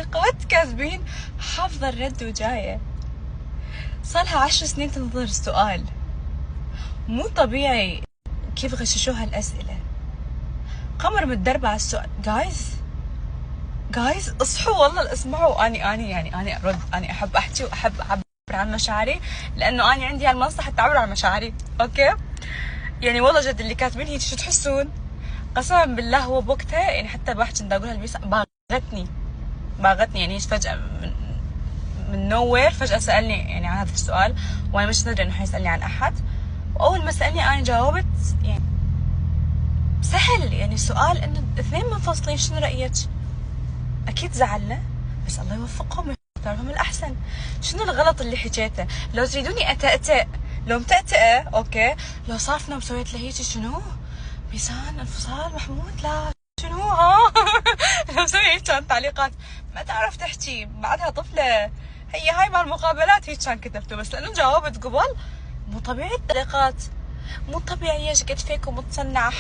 التعليقات كاتبين حافظة الرد وجاية. صارها 10 سنين تنتظر السؤال. مو طبيعي كيف غششوها الأسئلة. قمر متدربة على السؤال. جايز اصحوا والله اسمعوا. أنا أرد. أنا أحب أحكي وأحب أعبر عن مشاعري، لأنه أنا عندي هالمنصة حتى أعبر عن مشاعري. أوكي يعني والله جد اللي كاتبين هيك شو تحسون؟ قسما بالله هو بوقتها يعني حتى بحكي بدي أقولها البيس باغتني يعني فجأة من نو وير فجأة سألني يعني عن هذا السؤال، وأنا مش ندري إنه حيسألني عن أحد. وأول ما سألني أنا جاوبت يعني سهل. يعني سؤال إنه اثنين منفصلين شنو رأيك؟ أكيد زعلنا بس الله يوفقهم ويختار لهم الأحسن. شنو الغلط اللي حكيته؟ لو تريدوني أتأتأ لو متأتأة أوكي، لو صافنة وسويت له هيك شنو؟ ميزان انفصال محمود لا شنو ها؟ لو مسوي هيك كان تعليقات ما تعرف تحكي بعدها طفلة، هي هاي مال المقابلات هيك كان كتبته، بس لأنه جاوبت قبل. مو طبيعي التعليقات، مو طبيعية قد فيك ومتصنعة.